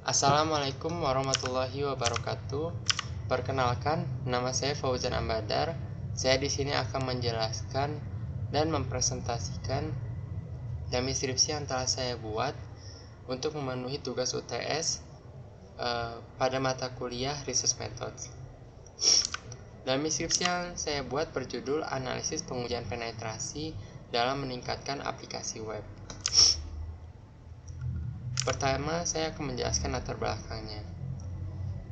Assalamualaikum warahmatullahi wabarakatuh. Perkenalkan, nama saya Fauzan Ambadar. Saya di sini akan menjelaskan dan mempresentasikan dummy skripsi yang telah saya buat untuk memenuhi tugas UTS pada mata kuliah Research Methods. Dummy skripsi yang saya buat berjudul Analisis Pengujian Penetrasi dalam Meningkatkan Aplikasi Web. Pertama, saya akan menjelaskan latar belakangnya.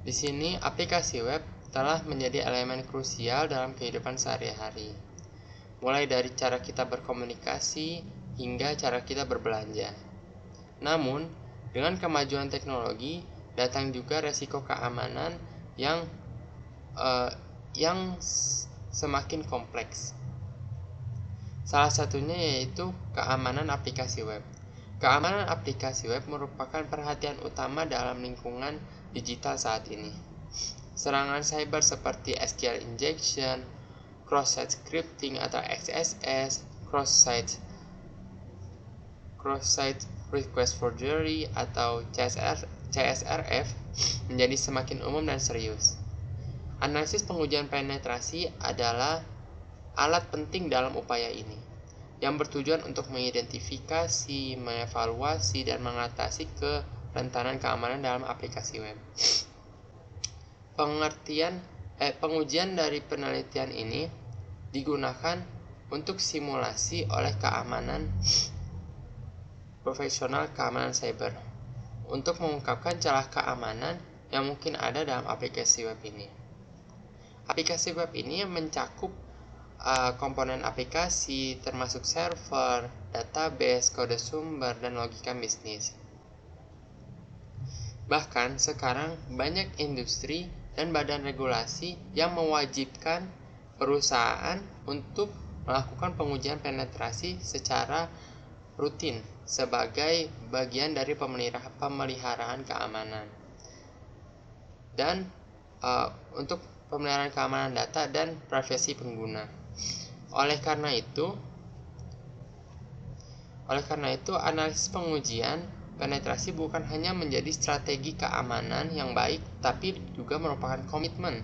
Di sini, aplikasi web telah menjadi elemen krusial dalam kehidupan sehari-hari. Mulai dari cara kita berkomunikasi hingga cara kita berbelanja. Namun, dengan kemajuan teknologi, datang juga resiko keamanan yang semakin kompleks. Salah satunya yaitu keamanan aplikasi web. Keamanan aplikasi web merupakan perhatian utama dalam lingkungan digital saat ini. Serangan cyber seperti SQL injection, cross-site scripting atau XSS, cross-site request forgery atau CSRF menjadi semakin umum dan serius. Analisis pengujian penetrasi adalah alat penting dalam upaya ini, yang bertujuan untuk mengidentifikasi, mengevaluasi, dan mengatasi kerentanan keamanan dalam aplikasi web. Pengujian dari penelitian ini digunakan untuk simulasi oleh keamanan profesional keamanan cyber untuk mengungkapkan celah keamanan yang mungkin ada dalam aplikasi web ini. Aplikasi web ini mencakup komponen aplikasi termasuk server, database, kode sumber, dan logika bisnis. Bahkan sekarang banyak industri dan badan regulasi yang mewajibkan perusahaan untuk melakukan pengujian penetrasi secara rutin sebagai bagian dari pemeliharaan keamanan dan untuk pemeliharaan keamanan data dan privasi pengguna. Oleh karena itu, analisis pengujian penetrasi bukan hanya menjadi strategi keamanan yang baik, tapi juga merupakan komitmen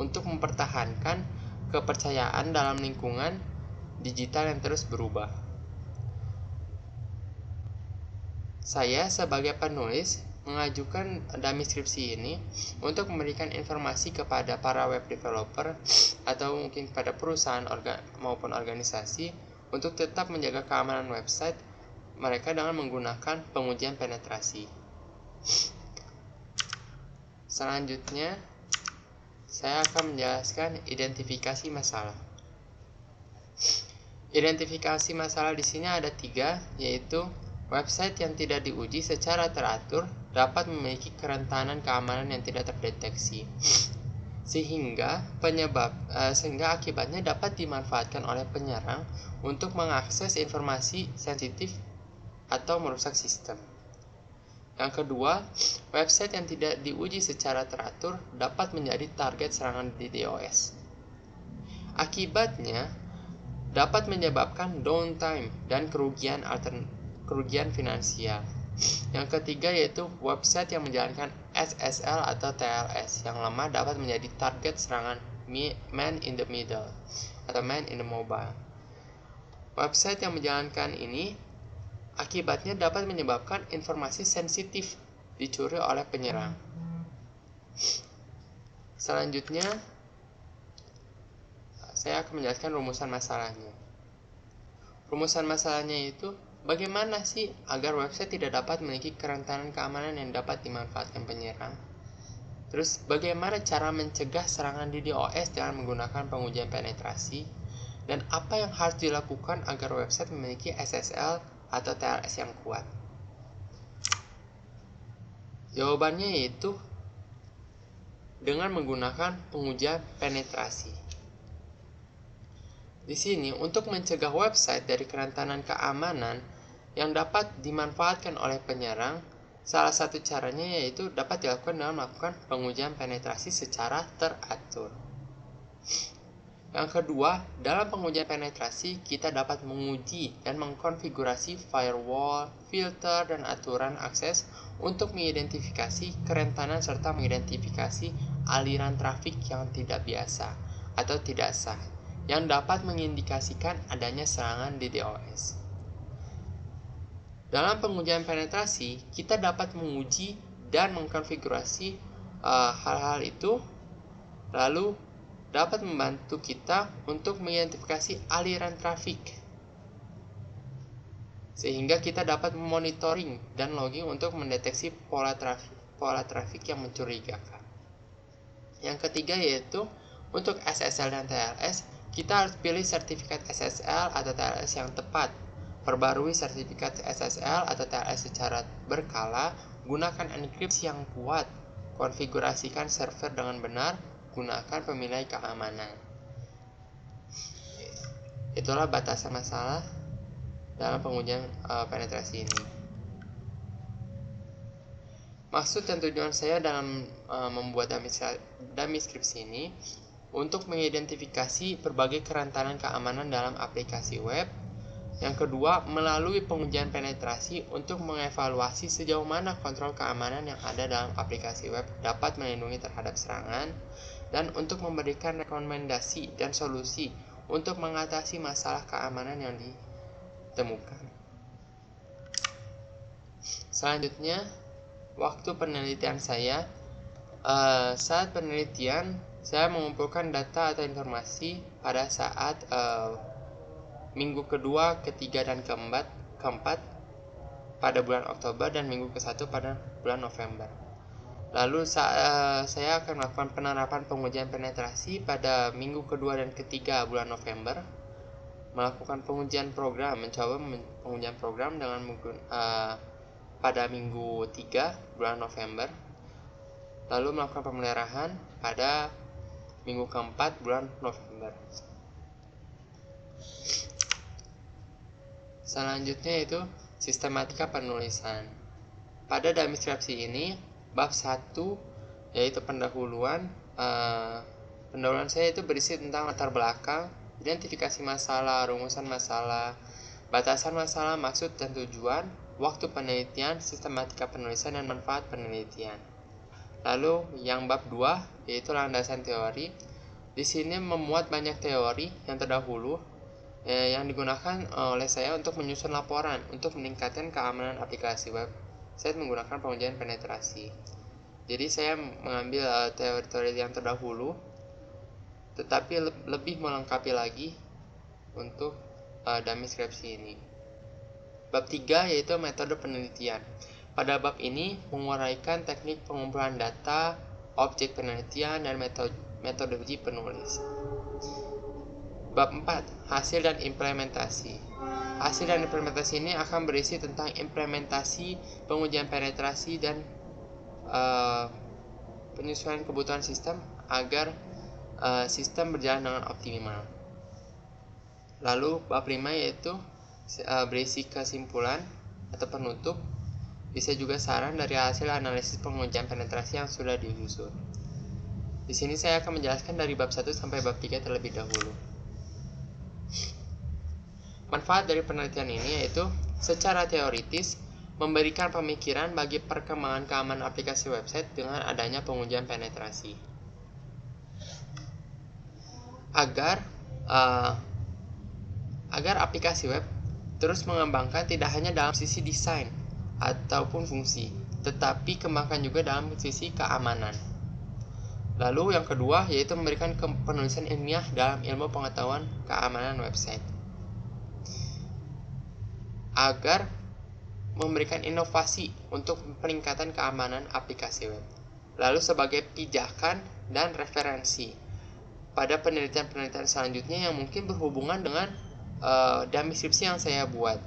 untuk mempertahankan kepercayaan dalam lingkungan digital yang terus berubah. Saya sebagai penulis mengajukan dummy skripsi ini untuk memberikan informasi kepada para web developer atau mungkin kepada perusahaan maupun organisasi untuk tetap menjaga keamanan website mereka dengan menggunakan pengujian penetrasi. Selanjutnya, saya akan menjelaskan identifikasi masalah. Identifikasi masalah di sini ada 3, yaitu website yang tidak diuji secara teratur dapat memiliki kerentanan keamanan yang tidak terdeteksi, sehingga akibatnya dapat dimanfaatkan oleh penyerang untuk mengakses informasi sensitif atau merusak sistem. Yang kedua, website yang tidak diuji secara teratur dapat menjadi target serangan DDoS. Akibatnya dapat menyebabkan downtime dan kerugian finansial. Yang ketiga yaitu website yang menjalankan SSL atau TLS yang lemah dapat menjadi target serangan man in the middle atau man in the mobile. Website yang menjalankan ini akibatnya dapat menyebabkan informasi sensitif dicuri oleh penyerang. Selanjutnya, saya akan menjelaskan rumusan masalahnya. Rumusan masalahnya itu bagaimana sih agar website tidak dapat memiliki kerentanan keamanan yang dapat dimanfaatkan penyerang? Terus bagaimana cara mencegah serangan DDoS dengan menggunakan pengujian penetrasi? Dan apa yang harus dilakukan agar website memiliki SSL atau TLS yang kuat? Jawabannya yaitu dengan menggunakan pengujian penetrasi. Di sini, untuk mencegah website dari kerentanan keamanan yang dapat dimanfaatkan oleh penyerang, salah satu caranya yaitu dapat dilakukan dengan melakukan pengujian penetrasi secara teratur. Yang kedua, dalam pengujian penetrasi, kita dapat menguji dan mengkonfigurasi firewall, filter, dan aturan akses untuk mengidentifikasi kerentanan serta mengidentifikasi aliran trafik yang tidak biasa atau tidak sah, yang dapat mengindikasikan adanya serangan DDoS. Dalam pengujian penetrasi, kita dapat menguji dan mengkonfigurasi hal-hal itu, lalu dapat membantu kita untuk mengidentifikasi aliran trafik, sehingga kita dapat memonitoring dan logging untuk mendeteksi pola trafik yang mencurigakan. Yang ketiga yaitu untuk SSL dan TLS, kita harus pilih sertifikat SSL atau TLS yang tepat. Perbarui sertifikat SSL atau TLS secara berkala, gunakan enkripsi yang kuat, konfigurasikan server dengan benar, gunakan penilai keamanan. Itulah batasan masalah dalam pengujian penetrasi ini. Maksud dan tujuan saya dalam membuat dummy scripts ini untuk mengidentifikasi berbagai kerentanan keamanan dalam aplikasi web. Yang kedua, melalui pengujian penetrasi untuk mengevaluasi sejauh mana kontrol keamanan yang ada dalam aplikasi web dapat melindungi terhadap serangan, dan untuk memberikan rekomendasi dan solusi untuk mengatasi masalah keamanan yang ditemukan. Selanjutnya, waktu penelitian saya. Saat penelitian, saya mengumpulkan data atau informasi pada saat minggu kedua, ketiga, dan keempat pada bulan Oktober dan minggu ke-1 pada bulan November. Lalu saya akan melakukan penerapan pengujian penetrasi pada minggu kedua dan ketiga bulan November. Melakukan pengujian program, mencoba pengujian program dengan pada minggu 3 bulan November. Lalu melakukan pemeliharaan pada minggu ke-4 bulan November. Selanjutnya itu sistematika penulisan. Pada dummy scripts ini, bab 1 yaitu pendahuluan. Pendahuluan saya itu berisi tentang latar belakang, identifikasi masalah, rumusan masalah, batasan masalah, maksud dan tujuan, waktu penelitian, sistematika penulisan, dan manfaat penelitian. Lalu yang bab 2 yaitu landasan teori. Di sini memuat banyak teori yang terdahulu yang digunakan oleh saya untuk menyusun laporan untuk meningkatkan keamanan aplikasi web. Saya menggunakan pengujian penetrasi. Jadi saya mengambil teori-teori yang terdahulu, tetapi lebih melengkapi lagi untuk dummy scripts ini. Bab 3 yaitu metode penelitian. Pada bab ini menguraikan teknik pengumpulan data, objek penelitian, dan metodologi penulis. Bab 4, hasil dan implementasi. Hasil dan implementasi ini akan berisi tentang implementasi pengujian penetrasi dan penyesuaian kebutuhan sistem agar sistem berjalan dengan optimal. Lalu bab 5 yaitu berisi kesimpulan atau penutup, bisa juga saran dari hasil analisis pengujian penetrasi yang sudah disusun. Di sini saya akan menjelaskan dari bab 1 sampai bab 3 terlebih dahulu. Manfaat dari penelitian ini yaitu secara teoritis memberikan pemikiran bagi perkembangan keamanan aplikasi website dengan adanya pengujian penetrasi. Agar aplikasi web terus mengembangkan tidak hanya dalam sisi desain ataupun fungsi, tetapi kembangkan juga dalam sisi keamanan. Lalu yang kedua yaitu memberikan penulisan ilmiah dalam ilmu pengetahuan keamanan website, agar memberikan inovasi untuk peningkatan keamanan aplikasi web. Lalu sebagai pijakan dan referensi pada penelitian-penelitian selanjutnya yang mungkin berhubungan dengan dummy scripts yang saya buat,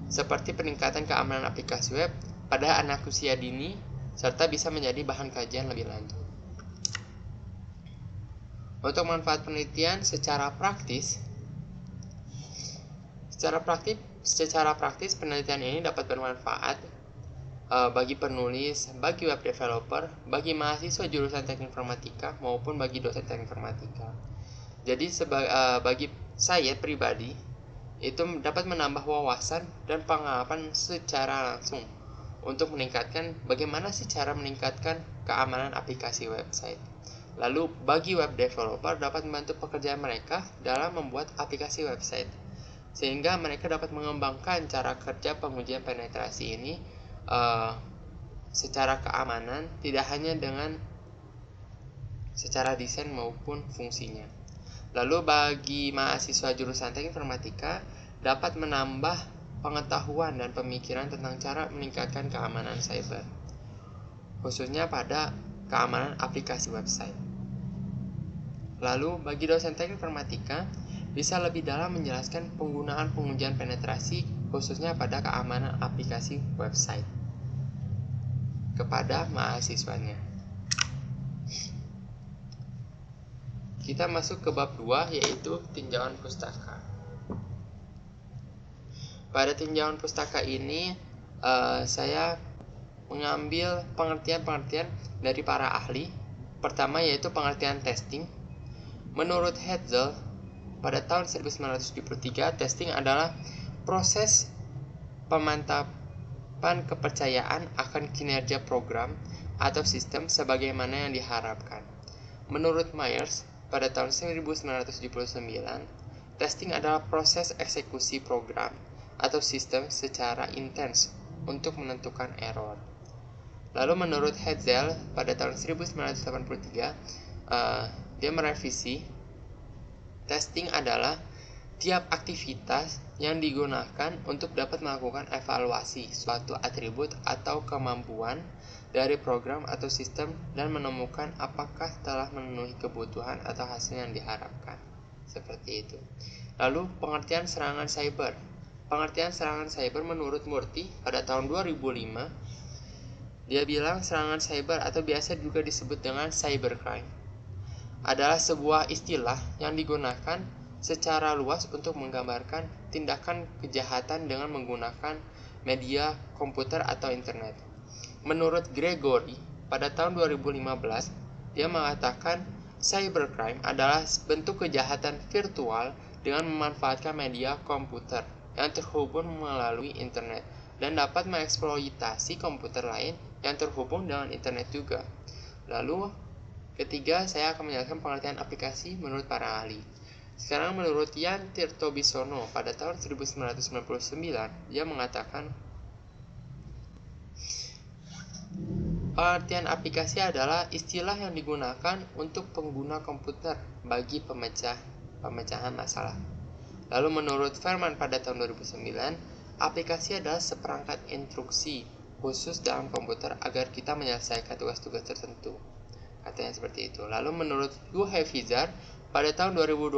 seperti peningkatan keamanan aplikasi web pada anak usia dini, serta bisa menjadi bahan kajian lebih lanjut. Untuk manfaat penelitian secara praktis penelitian ini dapat bermanfaat bagi penulis, bagi web developer, bagi mahasiswa jurusan teknik informatika maupun bagi dosen teknik informatika. Jadi bagi saya pribadi itu dapat menambah wawasan dan pengalaman secara langsung untuk meningkatkan bagaimana sih cara meningkatkan keamanan aplikasi website. Lalu bagi web developer dapat membantu pekerjaan mereka dalam membuat aplikasi website, sehingga mereka dapat mengembangkan cara kerja pengujian penetrasi ini secara keamanan, tidak hanya dengan secara desain maupun fungsinya. Lalu bagi mahasiswa jurusan teknik informatika dapat menambah pengetahuan dan pemikiran tentang cara meningkatkan keamanan cyber, khususnya pada keamanan aplikasi website. Lalu bagi dosen teknik informatika bisa lebih dalam menjelaskan penggunaan pengujian penetrasi khususnya pada keamanan aplikasi website kepada mahasiswanya. Kita masuk ke bab 2, yaitu tinjauan pustaka. Pada tinjauan pustaka ini saya mengambil pengertian-pengertian dari para ahli. Pertama yaitu pengertian testing. Menurut Hetzel, pada tahun 1973, testing adalah proses pemantapan kepercayaan akan kinerja program atau sistem sebagaimana yang diharapkan. Menurut Myers, pada tahun 1979, testing adalah proses eksekusi program atau sistem secara intens untuk menentukan error. Lalu menurut Hetzel pada tahun 1983, dia merevisi testing adalah tiap aktivitas yang digunakan untuk dapat melakukan evaluasi suatu atribut atau kemampuan dari program atau sistem dan menemukan apakah telah memenuhi kebutuhan atau hasil yang diharapkan. Seperti itu. Lalu pengertian serangan cyber. Pengertian serangan cyber menurut Murthy pada tahun 2005, dia bilang serangan cyber atau biasa juga disebut dengan cybercrime adalah sebuah istilah yang digunakan secara luas untuk menggambarkan tindakan kejahatan dengan menggunakan media komputer atau internet. Menurut Gregory, pada tahun 2015, dia mengatakan cybercrime adalah bentuk kejahatan virtual dengan memanfaatkan media komputer yang terhubung melalui internet dan dapat mengeksploitasi komputer lain yang terhubung dengan internet juga. Lalu, ketiga, saya akan menjelaskan pengertian aplikasi menurut para ahli. Sekarang menurut Jan Tirtobisono pada tahun 1999, dia mengatakan pengertian aplikasi adalah istilah yang digunakan untuk pengguna komputer bagi pemecahan masalah. Lalu menurut Fairman pada tahun 2009, aplikasi adalah seperangkat instruksi khusus dalam komputer agar kita menyelesaikan tugas-tugas tertentu. Katanya seperti itu. Lalu menurut Juha Vizar pada tahun 2012,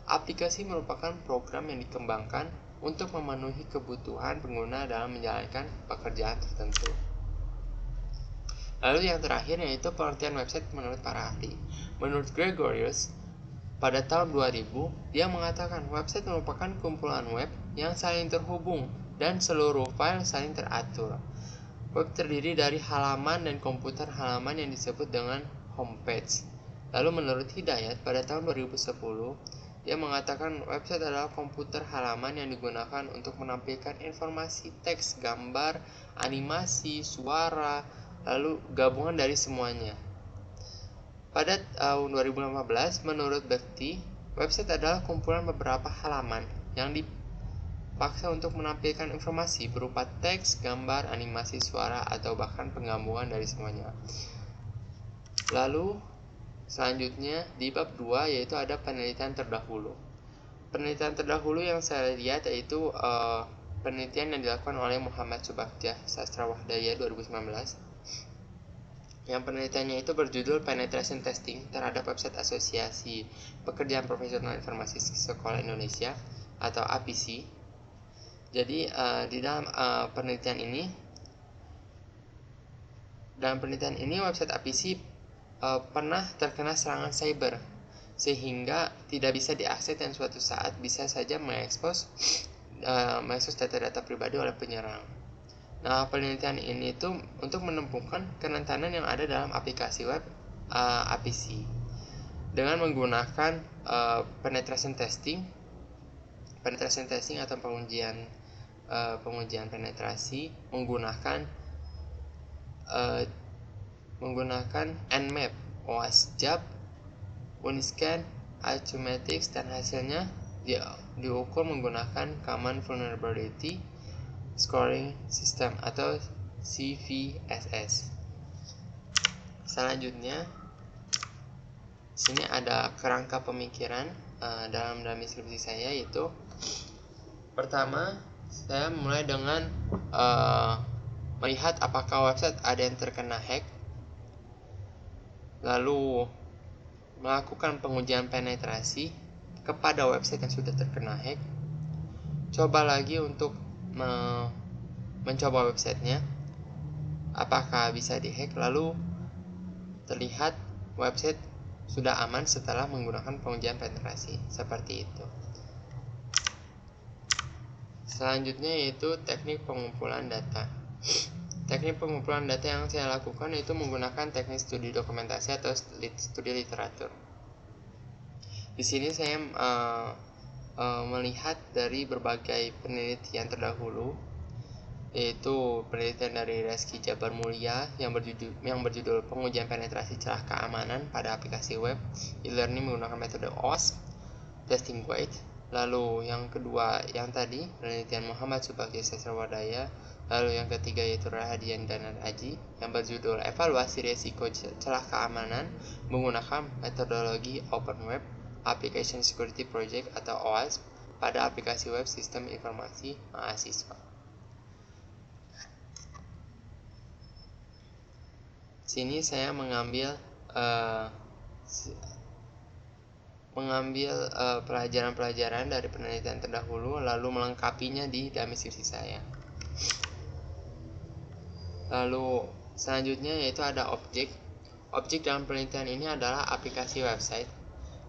aplikasi merupakan program yang dikembangkan untuk memenuhi kebutuhan pengguna dalam menjalankan pekerjaan tertentu. Lalu yang terakhir yaitu pengertian website menurut para ahli. Menurut Gregorius, pada tahun 2000, dia mengatakan website merupakan kumpulan web yang saling terhubung dan seluruh file saling teratur. Web terdiri dari halaman dan komputer halaman yang disebut dengan homepage. Lalu menurut Hidayat pada tahun 2010, dia mengatakan website adalah komputer halaman yang digunakan untuk menampilkan informasi teks, gambar, animasi, suara, lalu gabungan dari semuanya. Pada tahun 2015, menurut Bekti, website adalah kumpulan beberapa halaman yang dipaksa untuk menampilkan informasi berupa teks, gambar, animasi, suara, atau bahkan penggabungan dari semuanya. Lalu, selanjutnya di bab 2 yaitu ada penelitian terdahulu. Penelitian terdahulu yang saya lihat yaitu penelitian yang dilakukan oleh Muhammad Subaktiah Sastrawahdaya 2019. Yang penelitiannya itu berjudul Penetration Testing terhadap website Asosiasi Pekerjaan Profesional Informasi Sekolah Indonesia atau APISI. Jadi di dalam penelitian ini website APISI pernah terkena serangan cyber sehingga tidak bisa diakses dan suatu saat bisa saja mengekspos data-data pribadi oleh penyerang. Nah, penelitian ini tuh untuk menemukan kerentanan yang ada dalam aplikasi web APISI dengan menggunakan penetration testing atau pengujian pengujian penetrasi menggunakan Nmap, OWASP, Uniscan, Arithmetics, dan hasilnya diukur menggunakan Common Vulnerability Scoring System atau CVSS. Selanjutnya, sini ada kerangka pemikiran dalam deskripsi saya, yaitu pertama, saya mulai dengan melihat apakah website ada yang terkena hack, lalu melakukan pengujian penetrasi kepada website yang sudah terkena hack. Coba lagi untuk mencoba websitenya, apakah bisa dihack, lalu terlihat website sudah aman setelah menggunakan pengujian penetrasi. Seperti itu. Selanjutnya yaitu teknik pengumpulan data. Teknik pengumpulan data yang saya lakukan itu menggunakan teknik studi dokumentasi atau studi literatur. Di sini saya melihat dari berbagai penelitian terdahulu, yaitu penelitian dari Reski Jabar Mulia yang berjudul pengujian penetrasi celah keamanan pada aplikasi web e-learning menggunakan metode OWASP, testing guide. Lalu yang kedua yang tadi penelitian Muhammad Subakti Sastrawardaya. Lalu yang ketiga yaitu Rahadian dan Aji yang berjudul evaluasi risiko celah keamanan menggunakan metodologi Open Web Application Security Project atau OWASP pada aplikasi web sistem informasi mahasiswa. Sini saya mengambil pelajaran-pelajaran dari penelitian terdahulu lalu melengkapinya di dalam deskripsi saya. Lalu selanjutnya yaitu ada objek. Objek dalam penelitian ini adalah aplikasi website.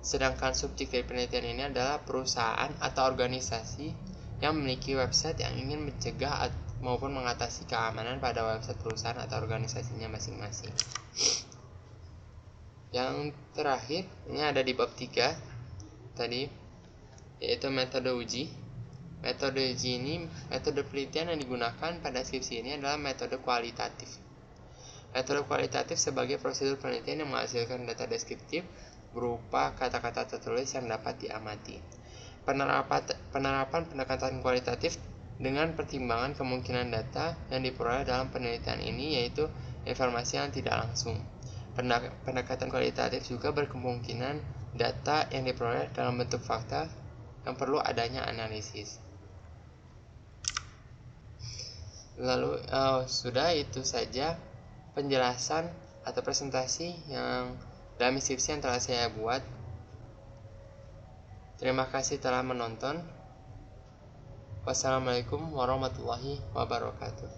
Sedangkan subjek dari penelitian ini adalah perusahaan atau organisasi yang memiliki website yang ingin mencegah maupun mengatasi keamanan pada website perusahaan atau organisasinya masing-masing. Yang terakhir, ini ada di bab 3 tadi, yaitu metode uji. Metode uji ini, metode penelitian yang digunakan pada skripsi ini adalah metode kualitatif. Metode kualitatif sebagai prosedur penelitian yang menghasilkan data deskriptif berupa kata-kata tertulis yang dapat diamati. Penerapan pendekatan kualitatif dengan pertimbangan kemungkinan data yang diperoleh dalam penelitian ini yaitu informasi yang tidak langsung. Pendekatan kualitatif juga berkemungkinan data yang diperoleh dalam bentuk fakta yang perlu adanya analisis. Lalu sudah itu saja penjelasan atau presentasi yang dalam deskripsi yang telah saya buat. Terima kasih telah menonton. Wassalamualaikum warahmatullahi wabarakatuh.